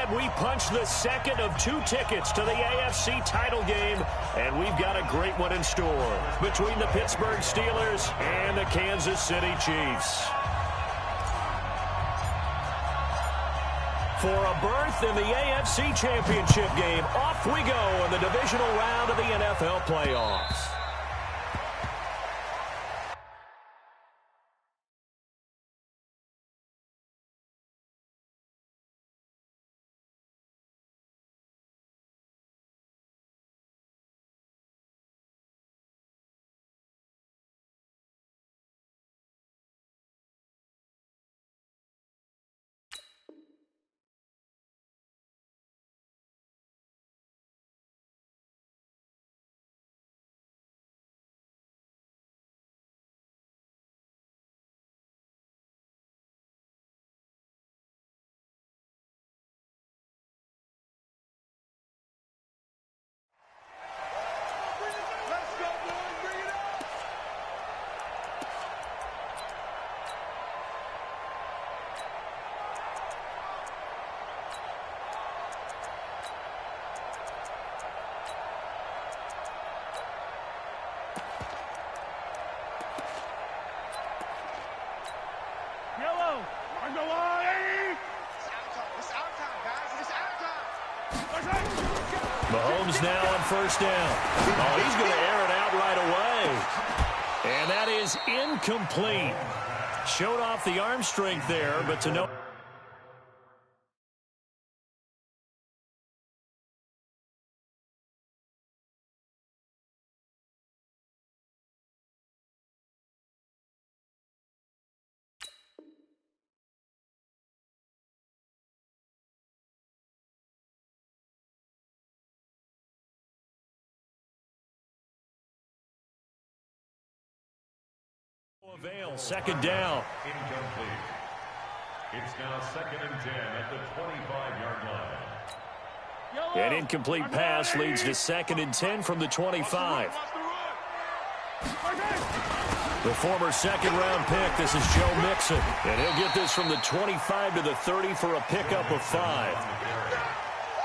And we punch the second of 2 tickets to the AFC title game, and we've got a great one in store between the Pittsburgh Steelers and the Kansas City Chiefs. For a berth in the AFC Championship game, off we go in the divisional round of the NFL playoffs. Mahomes now on first down. Oh, he's going to air it out right away. And that is incomplete. Showed off the arm strength there, but to no... Avail, second down. Incomplete. It's now 2nd and 10 at the 25-yard line. An incomplete pass leads to 2nd and 10 from the 25. The former second-round pick, this is Joe Mixon. And he'll get this from the 25 to the 30 for a pickup of 5.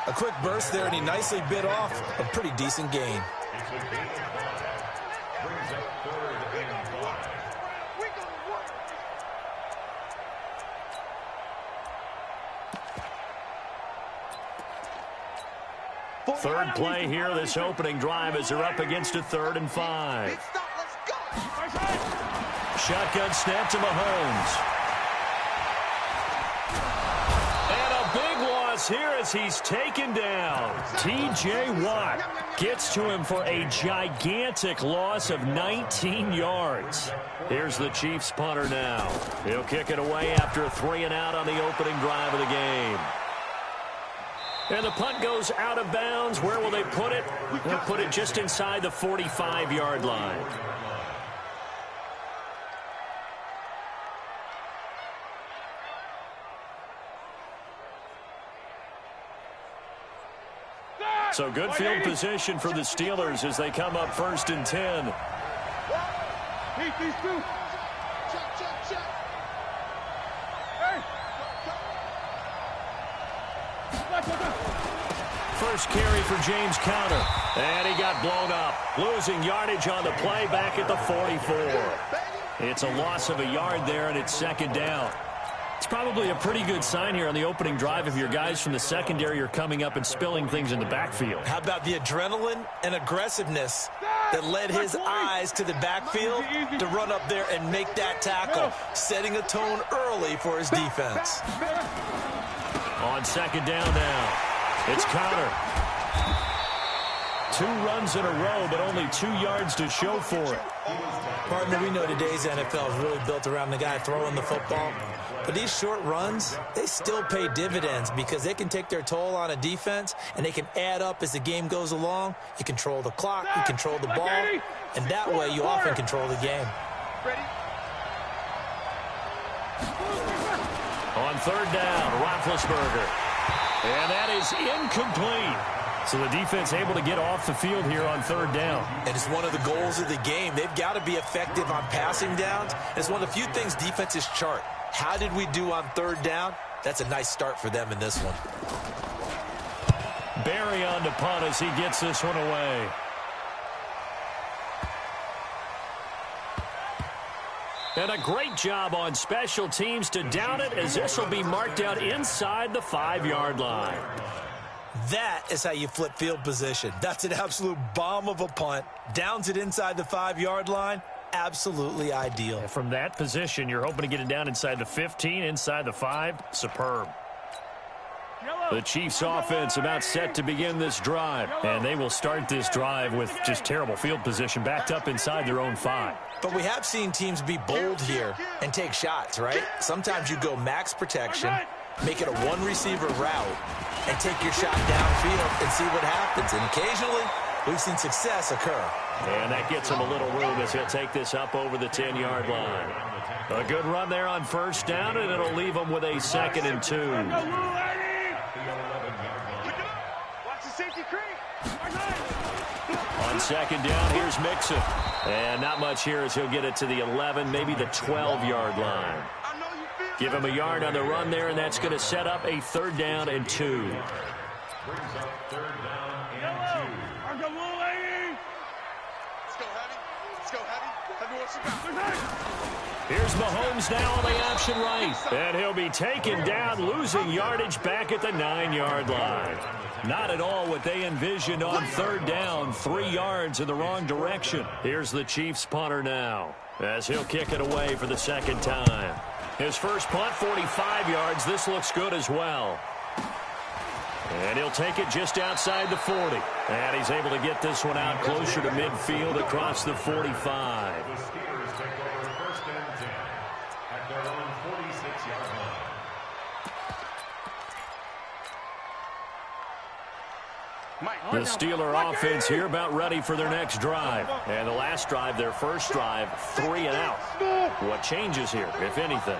A quick burst there, and he nicely bit off a pretty decent gain. It's a gain of 5. Brings up 3rd and 5. Third play here, this opening drive as they're up against a 3rd and 5. Shotgun snap to Mahomes. And a big loss here as he's taken down. T.J. Watt gets to him for a gigantic loss of 19 yards. Here's the Chiefs punter now. He'll kick it away after a 3-and-out on the opening drive of the game. And the punt goes out of bounds. Where will they put it? They'll put it just inside the 45-yard line. So good field position for the Steelers as they come up 1st and 10. First carry for James Conner. And he got blown up. Losing yardage on the play back at the 44. It's a loss of a yard there, and it's 2nd down. It's probably a pretty good sign here on the opening drive if your guys from the secondary are coming up and spilling things in the backfield. How about the adrenaline and aggressiveness that led his eyes to the backfield to run up there and make that tackle, setting a tone early for his defense. On 2nd down now, it's Conner. 2 runs in a row, but only 2 yards to show for it. Partner, we know today's NFL is really built around the guy throwing the football. But these short runs, they still pay dividends because they can take their toll on a defense, and they can add up as the game goes along. You control the clock, you control the ball, and that way you often control the game. On 3rd down, Roethlisberger. And that is incomplete. So the defense able to get off the field here on 3rd down. And it's one of the goals of the game. They've got to be effective on passing downs. It's one of the few things defenses chart. How did we do on 3rd down? That's a nice start for them in this one. Barry on to punt as he gets this one away. And a great job on special teams to down it, as this will be marked out inside the 5-yard line. That is how you flip field position. That's an absolute bomb of a punt. Downs it inside the 5-yard line. Absolutely ideal. And from that position, you're hoping to get it down inside the 15, inside the 5. Superb. The Chiefs offense about set to begin this drive. And they will start this drive with just terrible field position backed up inside their own 5. But we have seen teams be bold here and take shots, right? Sometimes you go max protection, make it a one-receiver route, and take your shot downfield and see what happens. And occasionally, we've seen success occur. And that gets him a little room as he'll take this up over the 10-yard line. A good run there on first down, and it'll leave him with a 2nd and 2. On 2nd down, here's Mixon. And not much here as he'll get it to the 11, maybe the 12-yard line. Give him a yard on the run there, and that's going to set up a 3rd down and 2. Brings up 3rd down and 2. Let's go, Heavy. Let's go, Heavy. Heavy wants to go. Here's Mahomes now on the option right. And he'll be taken down, losing yardage back at the 9-yard line. Not at all what they envisioned on 3rd down. 3 yards in the wrong direction. Here's the Chiefs punter now, as he'll kick it away for the 2nd time. His first punt, 45 yards. This looks good as well. And he'll take it just outside the 40. And he's able to get this one out closer to midfield across the 45. The Steelers take over 1st and 10 at their own 46-yard line. The Steeler offense here about ready for their next drive. And the last drive, their first drive, 3 and out. What changes here, if anything?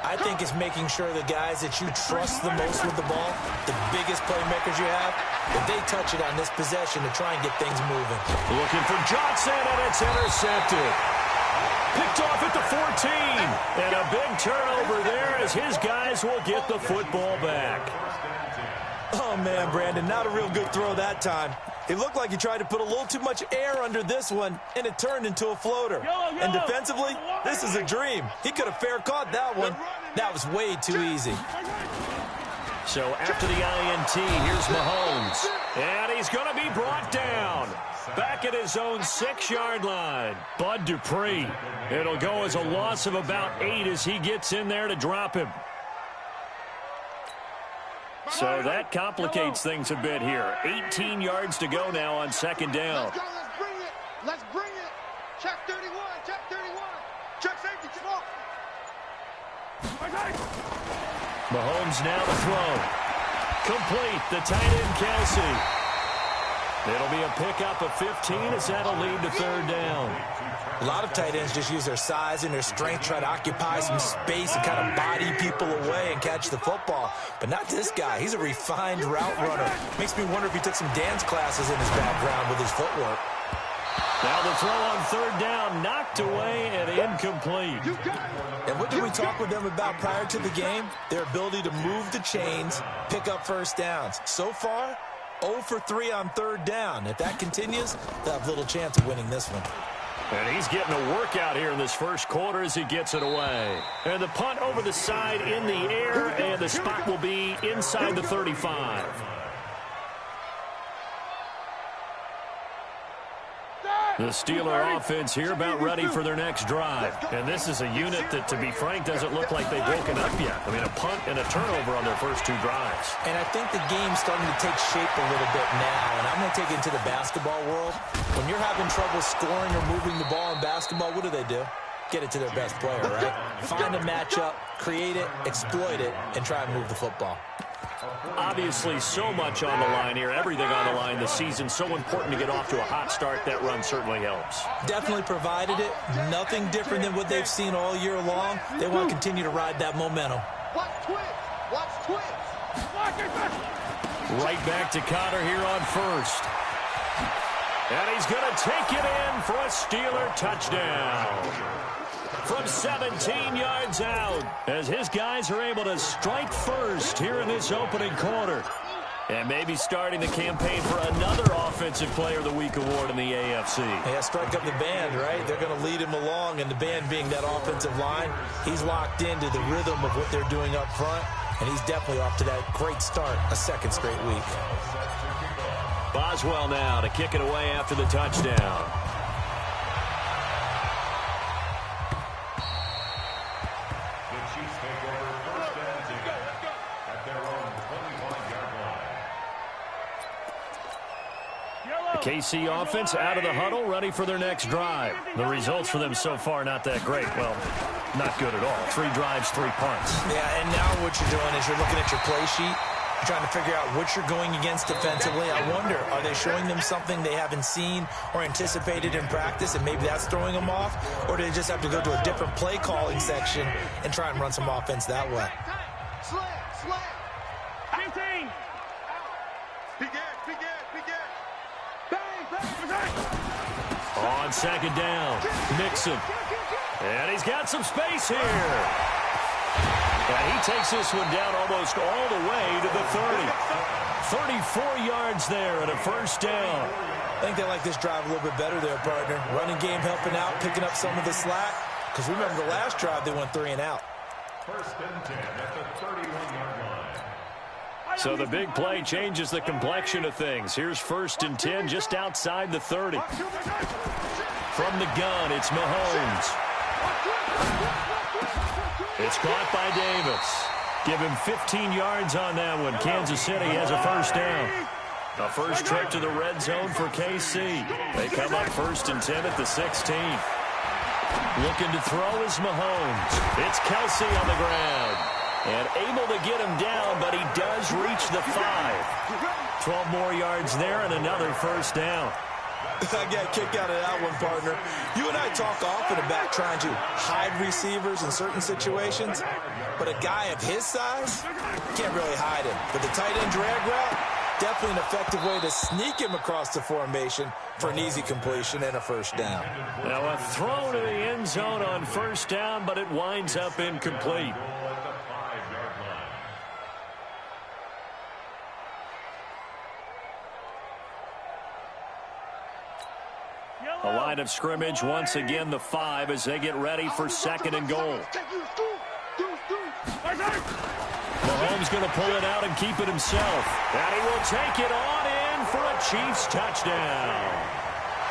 I think it's making sure the guys that you trust the most with the ball, the biggest playmakers you have, that they touch it on this possession to try and get things moving. Looking for Johnson, and it's intercepted. Picked off at the 14. And a big turnover there as his guys will get the football back. Oh, man, Brandon, not a real good throw that time. It looked like he tried to put a little too much air under this one, and it turned into a floater. And defensively, this is a dream. He could have fair caught that one. That was way too easy. So after the INT, here's Mahomes. And he's going to be brought down. Back at his own 6-yard line. Bud Dupree. It'll go as a loss of about 8 as he gets in there to drop him. So that complicates things a bit here. 18 yards to go now on 2nd down. Let's go. Let's bring it. Let's bring it. Check 31. Check 31. Check safety. Come on. Mahomes now to throw. Complete. The tight end, Kelsey. It'll be a pickup of 15 as that'll lead to 3rd down. A lot of tight ends just use their size and their strength, try to occupy some space and kind of body people away and catch the football. But not this guy. He's a refined route runner. Makes me wonder if he took some dance classes in his background with his footwork. Now the throw on 3rd down, knocked away and incomplete. And what did we talk with them about prior to the game? Their ability to move the chains, pick up first downs. So far, 0 for 3 on 3rd down. If that continues, they'll have little chance of winning this one. And he's getting a workout here in this first quarter as he gets it away. And the punt over the side in the air, and the spot will be inside the 35. The Steeler offense here about ready for their next drive. And this is a unit that, to be frank, doesn't look like they've woken up yet. I mean, a punt and a turnover on their first 2 drives. And I think the game's starting to take shape a little bit now. And I'm going to take it into the basketball world. When you're having trouble scoring or moving the ball in basketball, what do? Get it to their best player, right? Find a matchup, create it, exploit it, and try and move the football. Obviously, so much on the line here. Everything on the line this season. So important to get off to a hot start. That run certainly helps. Definitely provided it. Nothing different than what they've seen all year long. They want to continue to ride that momentum. Watch twins. Watch twins. Right back to Connor here on first. And he's going to take it in for a Steeler touchdown. From 17 yards out, as his guys are able to strike first here in this opening quarter. And maybe starting the campaign for another Offensive Player of the Week award in the AFC. Yeah, strike up the band, right? They're going to lead him along, and the band being that offensive line, he's locked into the rhythm of what they're doing up front, and he's definitely off to that great start, a second straight week. Boswell now to kick it away after the touchdown. KC offense out of the huddle, ready for their next drive. The results for them so far not that great. Well, not good at all. 3 drives, 3 punts. Yeah, and now what you're doing is you're looking at your play sheet, trying to figure out what you're going against defensively. I wonder, are they showing them something they haven't seen or anticipated in practice, and maybe that's throwing them off? Or do they just have to go to a different play calling section and try and run some offense that way? Slam. 15. Begin. On second down, Mixon. And he's got some space here. And he takes this one down almost all the way to the 30. 34 yards there and a first down. I think they like this drive a little bit better there, partner. Running game helping out, picking up some of the slack. Because remember the last drive, they went 3 and out. First and 10 at the 31-yard line. So the big play changes the complexion of things. Here's first and 10 just outside the 30. From the gun, it's Mahomes. It's caught by Davis. Give him 15 yards on that one. Kansas City has a first down. A first trip to the red zone for KC. They come up first and 10 at the 16. Looking to throw is Mahomes. It's Kelsey on the ground. And able to get him down, but he does reach the 5. 12 more yards there and another first down. I got a kick out of that one, partner. You and I talk often about trying to hide receivers in certain situations, but a guy of his size can't really hide him. But the tight end drag route, definitely an effective way to sneak him across the formation for an easy completion and a first down. Now a throw to the end zone on first down, but it winds up incomplete. A line of scrimmage, once again the 5 as they get ready for second and goal. Mahomes going to pull it out and keep it himself. And he will take it on in for a Chiefs touchdown.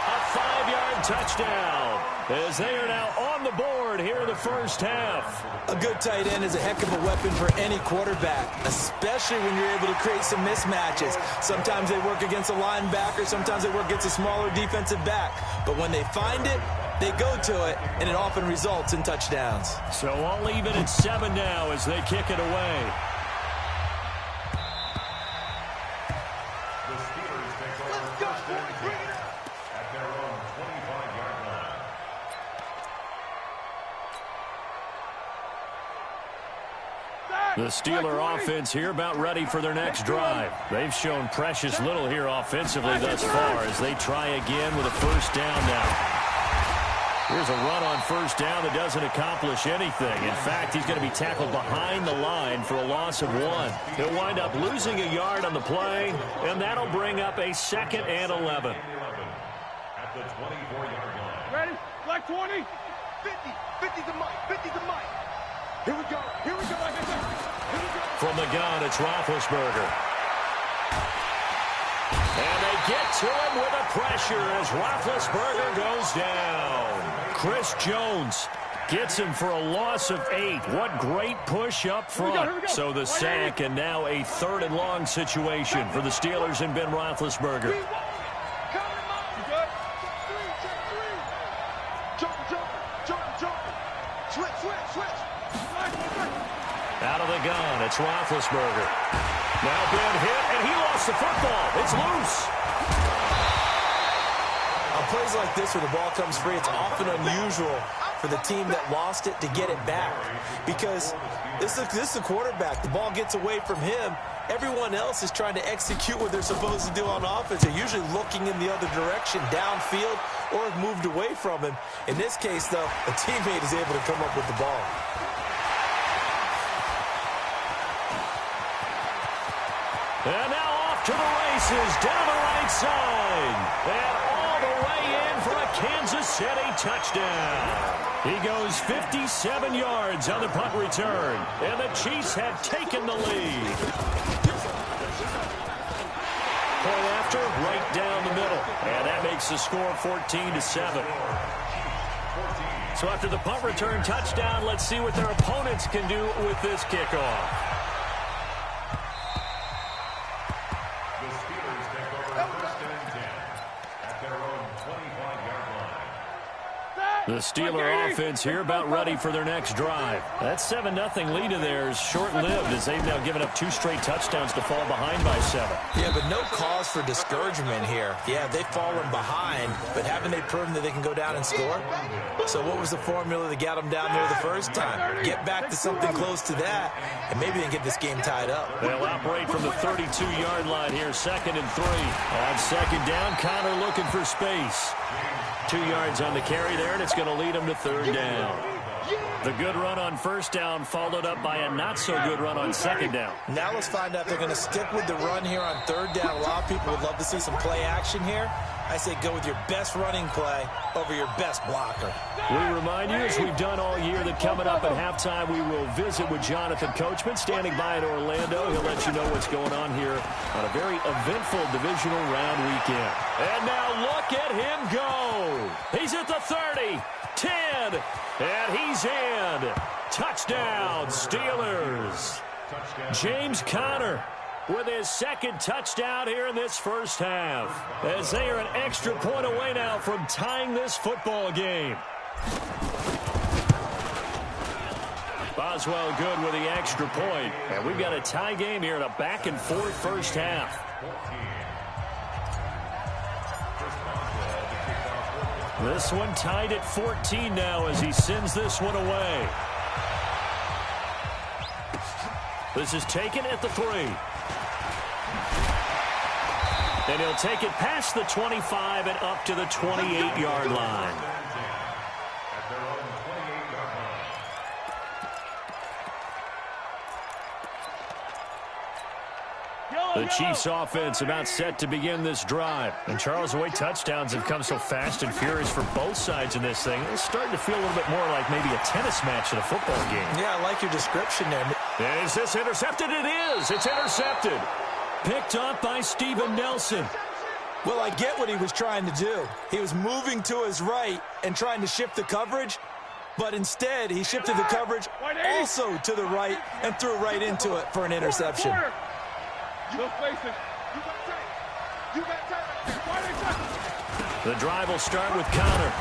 A 5-yard touchdown as they are now on the board here in the first half. A good tight end is a heck of a weapon for any quarterback, especially when you're able to create some mismatches. Sometimes they work against a linebacker, sometimes they work against a smaller defensive back. But when they find it, they go to it, and it often results in touchdowns. So all even at 7 now as they kick it away. The Steelers take over first and 10 at their own 25-yard line. The Steeler offense here about ready for their next drive. They've shown precious little here offensively thus far as they try again with a first down now. Here's a run on first down that doesn't accomplish anything. In fact, he's going to be tackled behind the line for a loss of 1. He'll wind up losing a yard on the play, and that'll bring up a second and 11. At the 24-yard line. Ready? Black 20. 50 to Mike. 50 to Mike. Here we go. Here we go. Like I said. Here we go. From the gun, it's Roethlisberger. And they get to him with a pressure as Roethlisberger goes down. Chris Jones gets him for a loss of 8. What great push up front. So the sack and now a 3rd and long situation for the Steelers and Ben Roethlisberger. Out of the gun, it's Roethlisberger. Now Ben hit, and he lost the football. It's loose. On plays like this where the ball comes free, it's often unusual for the team that lost it to get it back. Because this is the quarterback. The ball gets away from him. Everyone else is trying to execute what they're supposed to do on offense. They're usually looking in the other direction, downfield, or have moved away from him. In this case, though, a teammate is able to come up with the ball. And now to the races, down the right side, and all the way in for a Kansas City touchdown. He goes 57 yards on the punt return, and the Chiefs have taken the lead. Point after, right down the middle, and that makes the score 14-7. So after the punt return touchdown, let's see what their opponents can do with this kickoff. The Steelers take over first and 10 at their own 25-yard line. The Steeler offense here about ready for their next drive. That 7-0 lead of theirs short-lived as they've now given up 2 straight touchdowns to fall behind by 7. Yeah, but no cause for discouragement here. Yeah, they've fallen behind, but haven't they proven that they can go down and score? So what was the formula that got them down there the first time? Get back to something close to that, and maybe they can get this game tied up. They'll operate from the 32-yard line here, 2nd and 3. On 2nd down, Connor looking for space. 2 yards on the carry there, and it's going to lead them to 3rd down. The good run on 1st down followed up by a not-so-good run on 2nd down. Now let's find out if they're going to stick with the run here on 3rd down. A lot of people would love to see some play action here. I say go with your best running play over your best blocker. We remind you, as we've done all year, that coming up at halftime, we will visit with Jonathan Coachman, standing by in Orlando. He'll let you know what's going on here on a very eventful divisional round weekend. And now look at him go. He's at the 30, 10, and he's in. Touchdown, Steelers. James Conner with his 2nd touchdown here in this first half, as they are an extra point away now from tying this football game. Boswell good with the extra point, and we've got a tie game here in a back-and-forth first half. This one tied at 14 now as he sends this one away. This is taken at the 3. And he'll take it past the 25 and up to the 28-yard line. The Chiefs offense about set to begin this drive. And Charles, the way touchdowns have come so fast and furious for both sides in this thing, it's starting to feel a little bit more like maybe a tennis match in a football game. Yeah, I like your description there. And is this intercepted? It is. It's intercepted. Picked up by Steven Nelson. Well, I get what he was trying to do. He was moving to his right and trying to shift the coverage, but instead he shifted the coverage also to the right and threw right into it for an interception. The drive will start with Connor,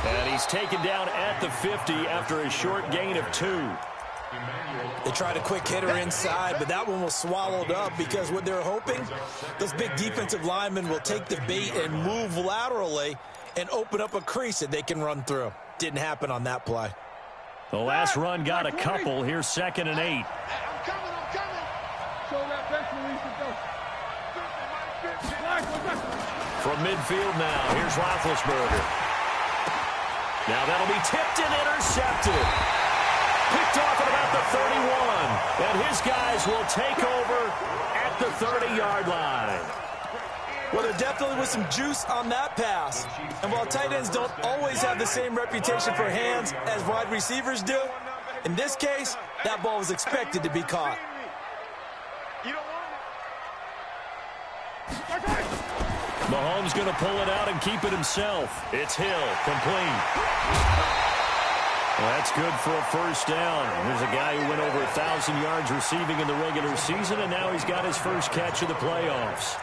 and he's taken down at the 50 after a short gain of 2. They tried a quick hitter inside, but that one was swallowed up because what they're hoping, those big defensive linemen will take the bait and move laterally and open up a crease that they can run through. Didn't happen on that play. The last run got a couple. Here's 2nd and 8. I'm coming. Show that best release and go. From midfield now, here's Roethlisberger. Now that'll be tipped and intercepted. Picked off at about the 31. And his guys will take over at the 30-yard line. Well, there definitely was some juice on that pass. And while tight ends don't always have the same reputation for hands as wide receivers do, in this case, that ball was expected to be caught. Mahomes going to pull it out and keep it himself. It's Hill, complete. Well, that's good for a first down. There's a guy who went over 1,000 yards receiving in the regular season, and now he's got his first catch of the playoffs.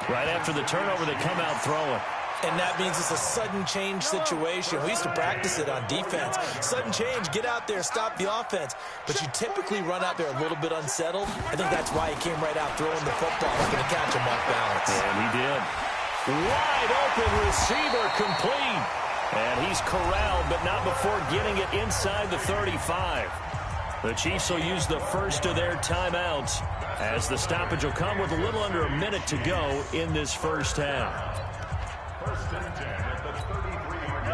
Right after the turnover, they come out throwing. And that means it's a sudden change situation. We used to practice it on defense. Sudden change, get out there, stop the offense. But you typically run out there a little bit unsettled. I think that's why he came right out throwing the football, looking to catch him off balance. And he did. Wide open receiver, complete. And he's corralled, but not before getting it inside the 35. The Chiefs will use the first of their timeouts as the stoppage will come with a little under a minute to go in this first half.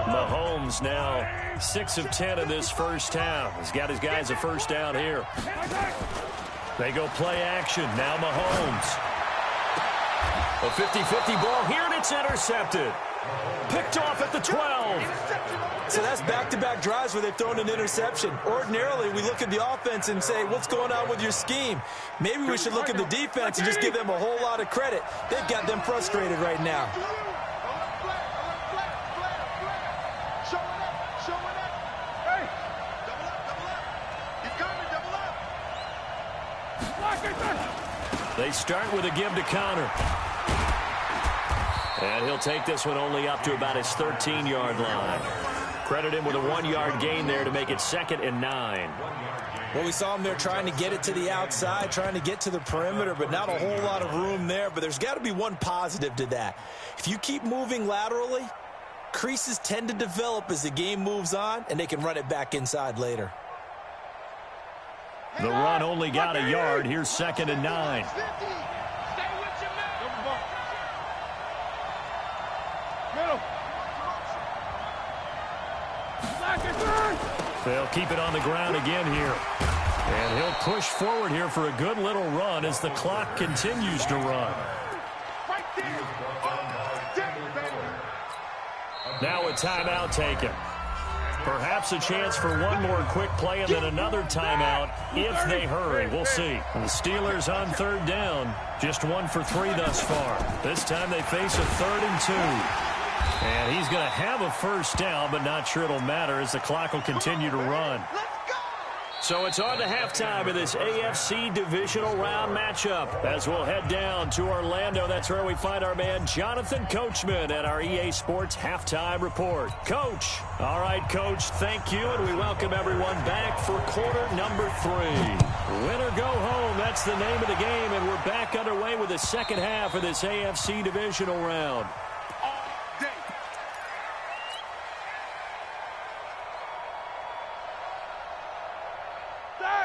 Mahomes now 6 of 10 in this first half. He's got his guys a first down here. They go play action. Now Mahomes. A 50-50 ball here, and it's intercepted. Picked off at the 12. So that's back-to-back drives where they've thrown an interception. Ordinarily, we look at the offense and say, what's going on with your scheme? Maybe we should look at the defense and just give them a whole lot of credit. They've got them frustrated right now. They start with a give to counter. And he'll take this one only up to about his 13-yard line. Credit him with a 1-yard gain there to make it 2nd and 9. Well, we saw him there trying to get it to the outside, trying to get to the perimeter, but not a whole lot of room there. But there's got to be one positive to that. If you keep moving laterally, creases tend to develop as the game moves on, and they can run it back inside later. The run only got a yard. Here's 2nd and 9. They'll keep it on the ground again here. And he'll push forward here for a good little run as the clock continues to run. Now a timeout taken. Perhaps a chance for one more quick play and then another timeout if they hurry. We'll see. The Steelers on 3rd down. Just 1 for 3 thus far. This time they face a 3rd and 2. And he's going to have a first down, but not sure it'll matter as the clock will continue to run. So it's on to halftime of this AFC divisional round matchup as we'll head down to Orlando. That's where we find our man Jonathan Coachman at our EA Sports Halftime Report. Coach. All right, Coach, thank you, and we welcome everyone back for quarter number 3. Win or go home, that's the name of the game, and we're back underway with the second half of this AFC divisional round.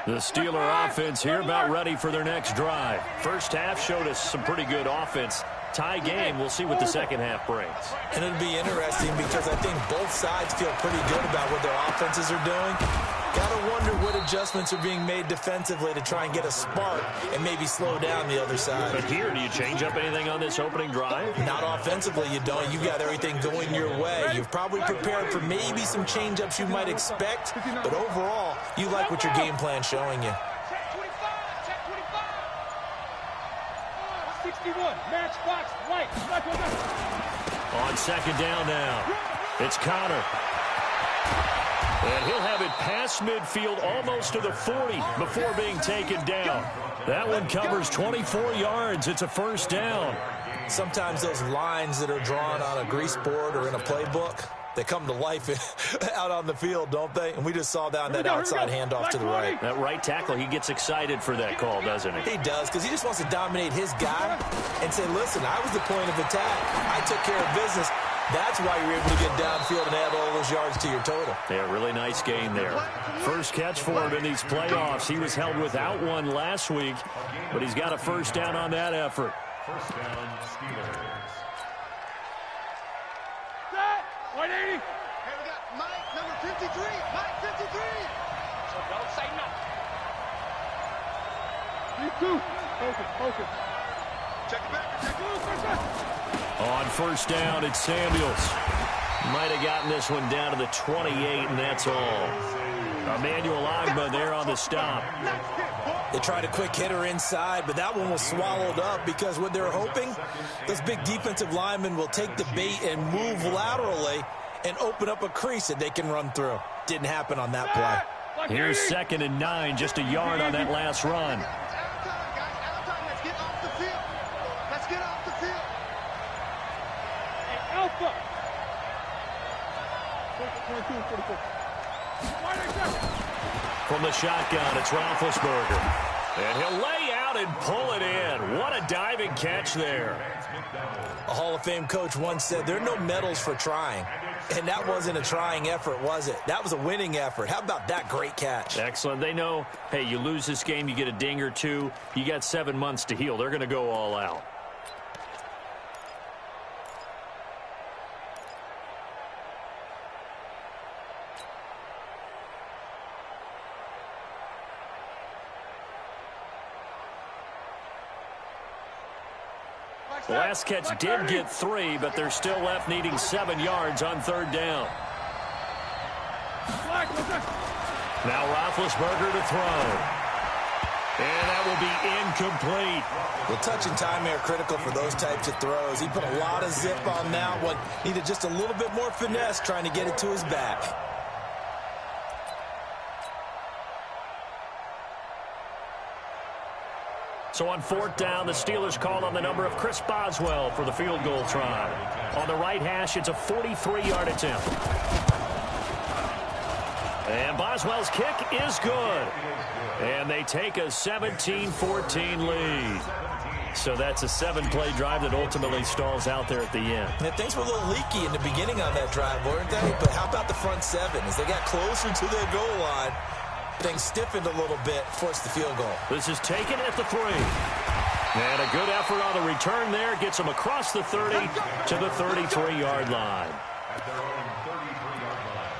The Steeler offense here about ready for their next drive. First half showed us some pretty good offense. Tie game, we'll see what the second half brings. And it'll be interesting because I think both sides feel pretty good about what their offenses are doing. Got to wonder what adjustments are being made defensively to try and get a spark and maybe slow down the other side. But here, do you change up anything on this opening drive? Not offensively, you don't. You got everything going your way. You've probably prepared for maybe some change-ups you might expect, but overall, you like what your game plan's showing you. 61, match box, right. On 2nd down now, it's Connor. And he'll have it past midfield almost to the 40 before being taken down. That one covers 24 yards. It's a first down. Sometimes those lines that are drawn on a grease board or in a playbook, they come to life out on the field, don't they? And we just saw that on that outside handoff to the right. That right tackle, he gets excited for that call, doesn't he? He does, because he just wants to dominate his guy and say, listen, I was the point of attack. I took care of business. That's why you're able to get downfield and add all those yards to your total. Yeah, really nice gain there. First catch for him in these playoffs. He was held without one last week, but he's got a first down on that effort. First down, Steelers. 180. Hey, we got Mike, number 53. Mike, 53. So don't say nothing. 3-2. Focus. Check it back. Check it. On first down, it's Samuels. Might have gotten this one down to the 28, and that's all. Emmanuel Agba there on the stop. They tried a quick hitter inside, but that one was swallowed up because what they're hoping, those big defensive linemen will take the bait and move laterally and open up a crease that they can run through. Didn't happen on that play. Here's 2nd and 9, just a yard on that last run. Let's get off the field. Let's get off the field. Alpha. 22-44. From the shotgun, it's Roethlisberger. And he'll lay out and pull it in. What a diving catch there. A Hall of Fame coach once said, there are no medals for trying. And that wasn't a trying effort, was it? That was a winning effort. How about that great catch? Excellent. They know, hey, you lose this game, you get a ding or two. You got 7 months to heal. They're going to go all out. The last catch did get 3, but they're still left needing 7 yards on 3rd down. Now Roethlisberger to throw. And that will be incomplete. Well, touch and timing are critical for those types of throws. He put a lot of zip on that one. Needed just a little bit more finesse trying to get it to his back. So on 4th down, the Steelers call on the number of Chris Boswell for the field goal try. On the right hash, it's a 43-yard attempt. And Boswell's kick is good. And they take a 17-14 lead. So that's a 7-play drive that ultimately stalls out there at the end. Yeah, things were a little leaky in the beginning on that drive, weren't they? But how about the front 7? As they got closer to their goal line, things stiffened a little bit, forced the field goal. This is taken at the 3. And a good effort on the return there. Gets them across the 30 to the 33-yard line. At their own 33-yard line.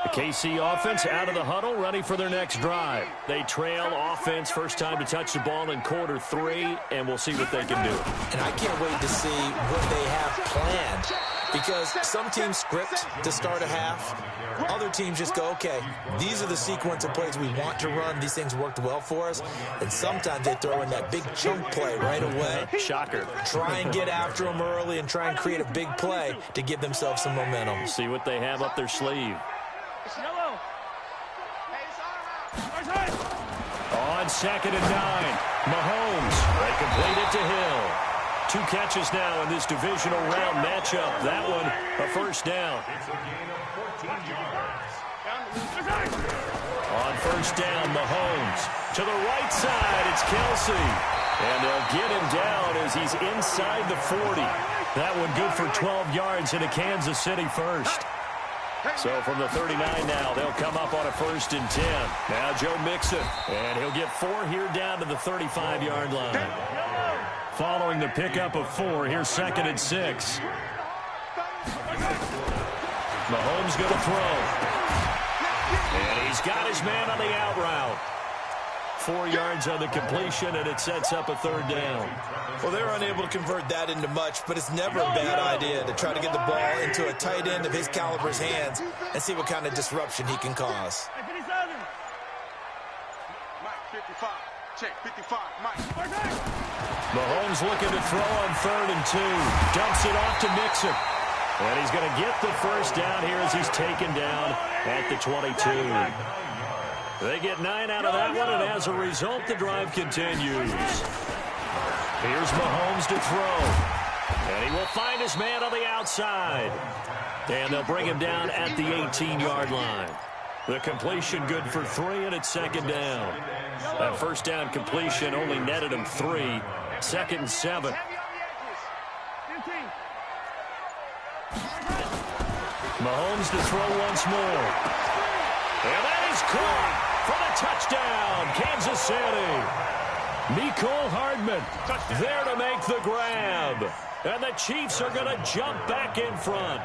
The KC offense out of the huddle, ready for their next drive. They trail offense, first time to touch the ball in quarter 3, and we'll see what they can do. And I can't wait to see what they have planned, because some teams script to start a half. Other teams just go, okay, these are the sequence of plays we want to run. These things worked well for us. And sometimes they throw in that big chunk play right away. Shocker. Try and get after them early and try and create a big play to give themselves some momentum. See what they have up their sleeve. On 2nd and 9, Mahomes. They complete it to Hill. 2 catches now in this divisional round matchup. That one, a first down. It's a gain of 14 yards. On 1st down, Mahomes. To the right side, it's Kelsey. And they'll get him down as he's inside the 40. That one good for 12 yards into Kansas City first. So from the 39 now, they'll come up on a 1st and 10. Now Joe Mixon, and he'll get 4 here down to the 35-yard line. Following the pickup of 4, here's 2nd and 6. Mahomes going to throw. And he's got his man on the out route. 4 yards on the completion, and it sets up a 3rd down. Well, they were unable to convert that into much, but it's never a bad idea to try to get the ball into a tight end of his caliber's hands and see what kind of disruption he can cause. Mike, 55. Check, 55. Mike. Mahomes looking to throw on 3rd and 2. Dumps it off to Mixon. And he's going to get the first down here as he's taken down at the 22. They get 9 out of that one, and as a result, the drive continues. Here's Mahomes to throw. And he will find his man on the outside. And they'll bring him down at the 18-yard line. The completion good for 3, and it's 2nd down. That first down completion only netted him 3. 2nd and 7. Mahomes to throw once more. And that is caught for the touchdown, Kansas City. Mecole Hardman there to make the grab. And the Chiefs are going to jump back in front.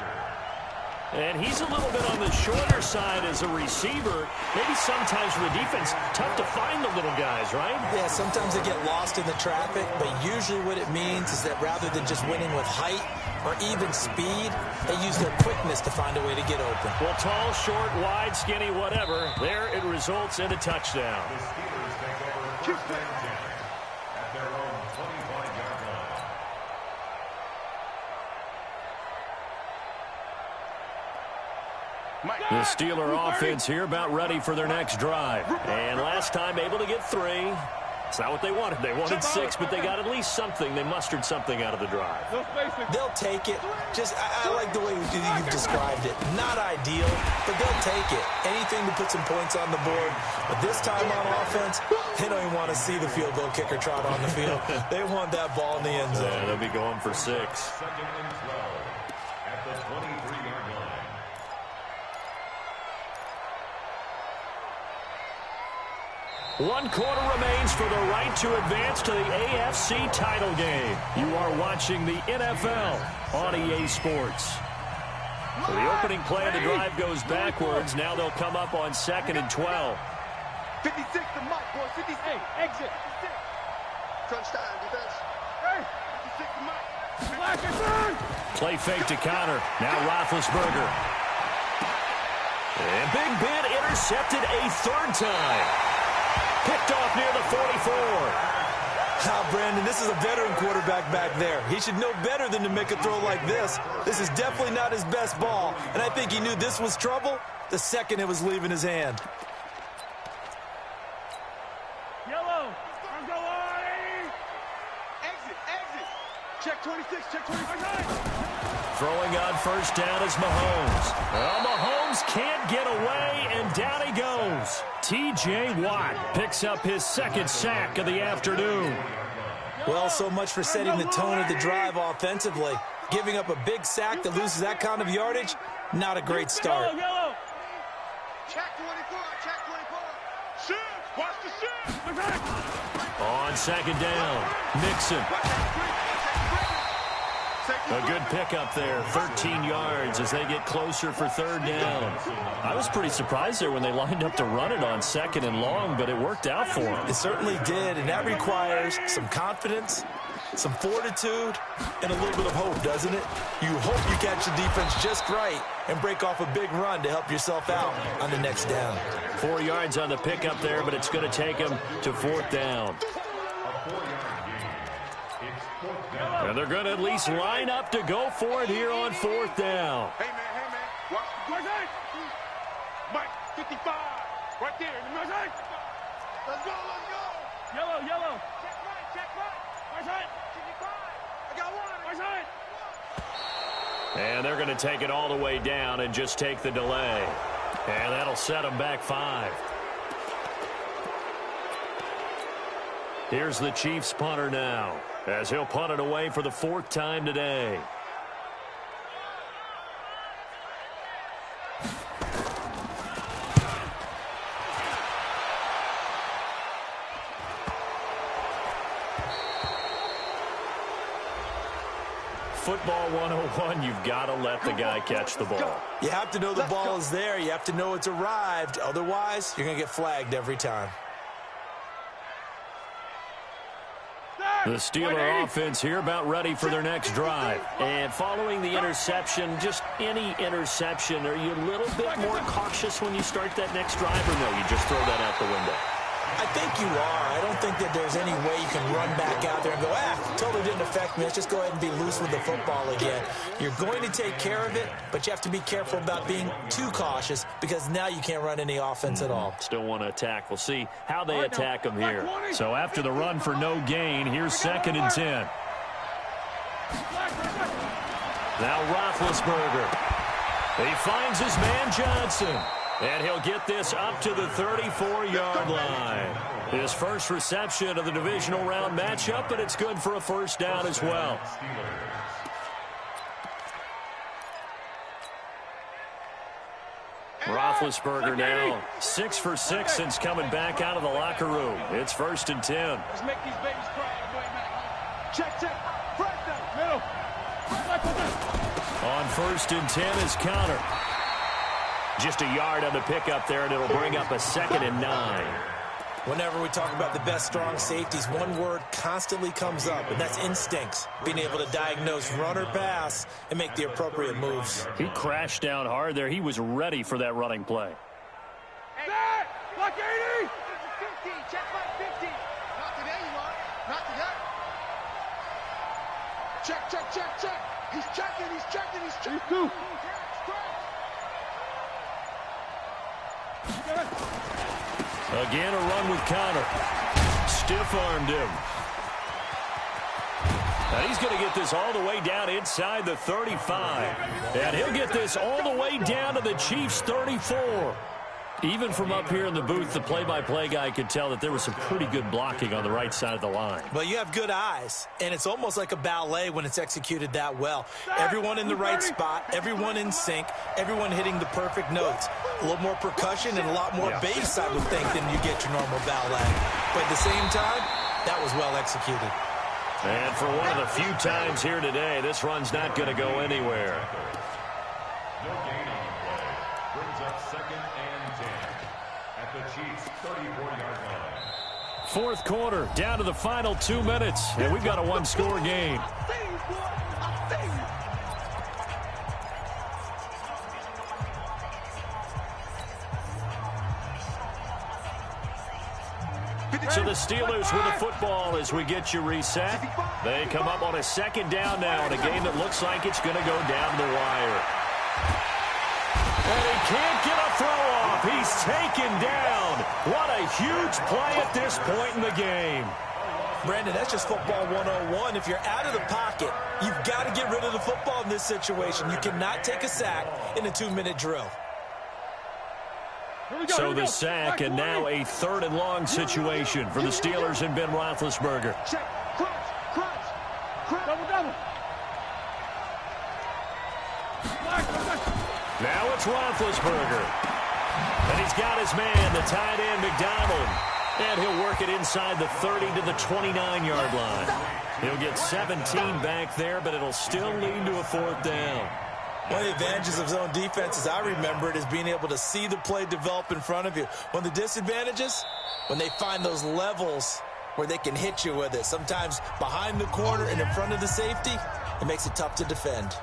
And he's a little bit on the shorter side as a receiver. Maybe sometimes for the defense, tough to find the little guys, right? Yeah, sometimes they get lost in the traffic, but usually what it means is that rather than just winning with height or even speed, they use their quickness to find a way to get open. Well, tall, short, wide, skinny, whatever, there it results in a touchdown. The Steelers take over 1st and 10 at their own 25-yard line. The Steeler offense here about ready for their next drive. And last time able to get 3. It's not what they wanted. They wanted 6, but they got at least something. They mustered something out of the drive. They'll take it. Just, I like the way you've described it. Not ideal, but they'll take it. Anything to put some points on the board. But this time on offense, they don't even want to see the field goal kicker trot on the field. They want that ball in the end zone. Yeah, they'll be going for 6. 2nd and 12 at the 23-yard line. One quarter remains for the right to advance to the AFC title game. You are watching the NFL on EA Sports. So the opening play of the drive goes backwards. Now they'll come up on 2nd and 12. 56 to Mike. 56. Hey, exit. Crunch time, defense. Hey, 56 to Mike. Black and burn. Play fake to counter. Now Roethlisberger. And Big Ben intercepted a third time. Picked off near the 44. Brandon, this is a veteran quarterback back there. He should know better than to make a throw like this. This is definitely not his best ball, and I think he knew this was trouble the second it was leaving his hand. Yellow. I'm going. Exit, exit. Check 26, check 26. Throwing on first down is Mahomes. Well, Mahomes can't get away, and down he goes. T.J. Watt picks up his second sack of the afternoon. Well, so much for setting the tone of the drive offensively. Giving up a big sack that loses that kind of yardage, not a great start. Yellow. Check 24, check 24. Shoot. Watch the shoot. On second down, Mixon. A good pickup there, 13 yards as they get closer for third down. I was pretty surprised there when they lined up to run it on second and long, but it worked out for them. It certainly did, and that requires some confidence, some fortitude, and a little bit of hope, doesn't it? You hope you catch the defense just right and break off a big run to help yourself out on the next down. 4 yards on the pickup there, but it's going to take him to fourth down. And they're going to at least line up to go for it here on fourth down. Hey, man. Watch the right. Mike, 55. Right there. Let's go. Yellow. Check right. Right side. 55. I got one. Right side. And they're going to take it all the way down and just take the delay. And that'll set them back 5. Here's the Chiefs punter now, as he'll punt it away for the 4th time today. Football 101, you've got to let the guy catch the ball. You have to know the ball is there. You have to know it's arrived. Otherwise, you're going to get flagged every time. The Steeler offense here about ready for their next drive. And following the interception, just any interception, are you a little bit more cautious when you start that next drive, or no, you just throw that out the window? I think you are. I don't think that there's any way you can run back out there and go, totally didn't affect me. Let's just go ahead and be loose with the football again. You're going to take care of it, but you have to be careful about being too cautious because now you can't run any offense at all. Still want to attack. We'll see how they attack them here. So after the run for no gain, here's 2nd and 10. Now Roethlisberger. He finds his man Johnson. And he'll get this up to the 34-yard line. His first reception of the divisional round matchup, but it's good for a first down as well. Roethlisberger now 6 for 6 since coming back out of the locker room. It's 1st and 10. Let's make these babies cry. Check. First down. Middle. On 1st and 10 is counter. Just a yard on the pickup there, and it'll bring up a 2nd and 9. Whenever we talk about the best strong safeties, one word constantly comes up, and that's instincts. Being able to diagnose run or pass and make the appropriate moves. He crashed down hard there. He was ready for that running play. Hey, block 80! 50, check by 50. Not today, you are. Not today. Check. He's checking. Again, a run with counter. Stiff-armed him. And he's going to get this all the way down inside the 35. And he'll get this all the way down to the Chiefs' 34. Even from up here in the booth, the play-by-play guy could tell that there was some pretty good blocking on the right side of the line. Well, you have good eyes, and it's almost like a ballet when it's executed that well. Everyone in the right spot, everyone in sync, everyone hitting the perfect notes. A little more percussion and a lot more bass, I would think, than you get your normal ballet. But at the same time, that was well executed. And for one of the few times here today, this run's not going to go anywhere. No gain on the play. Brings up 2nd and 10 at the Chiefs' 34-yard line. Fourth quarter, down to the final 2 minutes, and we've got a one-score game. So the Steelers with the football as we get you reset. They come up on a second down now in a game that looks like it's going to go down the wire. And he can't get a throw off. He's taken down. What a huge play at this point in the game. Brandon, that's just football 101. If you're out of the pocket, you've got to get rid of the football in this situation. You cannot take a sack in a 2-minute drill. So the sack, and now a 3rd and long situation for the Steelers and Ben Roethlisberger. Check. Crunch. Double. Now it's Roethlisberger. And he's got his man, the tight end, McDonald. And he'll work it inside the 30 to the 29-yard line. He'll get 17 back there, but it'll still lead to a 4th down. One of the advantages of zone defense, as I remember it, is being able to see the play develop in front of you. One of the disadvantages, when they find those levels where they can hit you with it. Sometimes behind the corner and in front of the safety, it makes it tough to defend.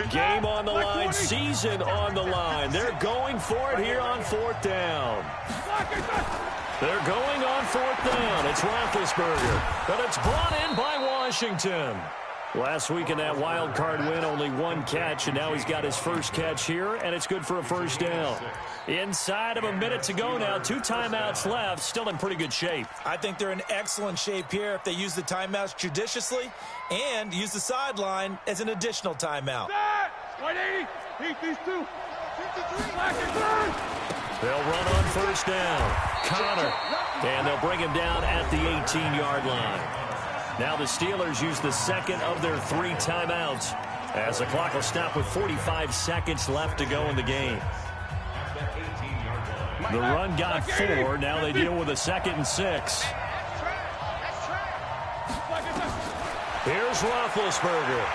Game on the line, season on the line. They're going for it here on 4th down. They're going on 4th down. It's Roethlisberger, but it's brought in by Washington. Last week in that wild card win, only 1 catch, and now he's got his first catch here, and it's good for a 1st down. Inside of a minute to go now, 2 timeouts left, still in pretty good shape. I think they're in excellent shape here if they use the timeouts judiciously and use the sideline as an additional timeout. 180. Keep these 2. 53. They'll run on 1st down. Connor, and they'll bring him down at the 18-yard line. Now the Steelers use the 2nd of their 3 timeouts as the clock will stop with 45 seconds left to go in the game. The run got 4. Now they deal with a 2nd and 6. Here's Roethlisberger.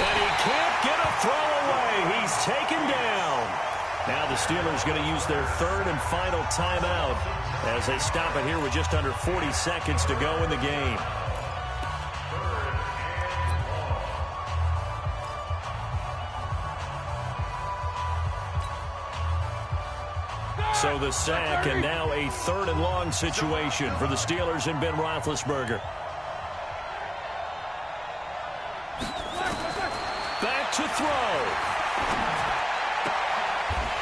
And he can't get a throw away. He's taken down. Now the Steelers going to use their 3rd and final timeout as they stop it here with just under 40 seconds to go in the game. So the sack, and now a 3rd and long situation for the Steelers and Ben Roethlisberger. Back to throw.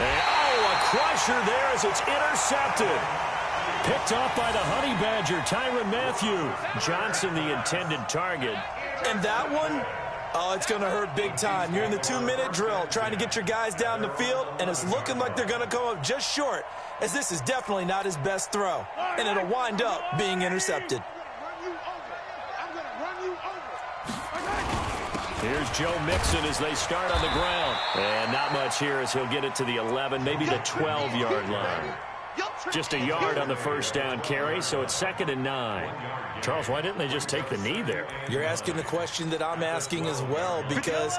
And, a crusher there as it's intercepted. Picked off by the Honey Badger, Tyrann Mathieu. Johnson, the intended target. And that one, it's going to hurt big time. You're in the 2-minute drill trying to get your guys down the field, and it's looking like they're going to come up just short, as this is definitely not his best throw. And it'll wind up being intercepted. Here's Joe Mixon as they start on the ground. And not much here as he'll get it to the 11, maybe the 12-yard line. Just a yard on the 1st down carry, so it's 2nd and 9. Charles, why didn't they just take the knee there? You're asking the question that I'm asking as well, because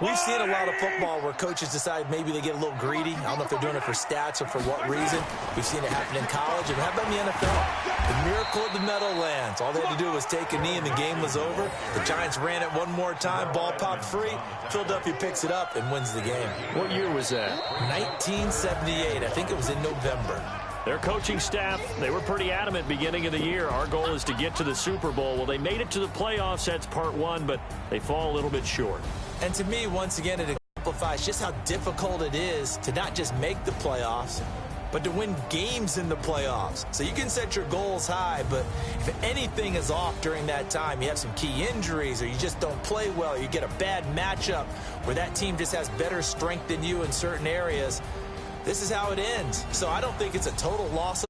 we've seen a lot of football where coaches decide maybe they get a little greedy. I don't know if they're doing it for stats or for what reason. We've seen it happen in college, and how about in the NFL? The miracle of the Meadowlands. All they had to do was take a knee, and the game was over. The Giants ran it one more time. Ball popped free. Philadelphia picks it up and wins the game. What year was that? 1978. I think it was in November. Their coaching staff, they were pretty adamant beginning of the year. Our goal is to get to the Super Bowl. Well, they made it to the playoffs. That's part 1, but they fall a little bit short. And to me, once again, it exemplifies just how difficult it is to not just make the playoffs, but to win games in the playoffs. So you can set your goals high, but if anything is off during that time, you have some key injuries or you just don't play well, or you get a bad matchup where that team just has better strength than you in certain areas, this is how it ends. So I don't think it's a total loss of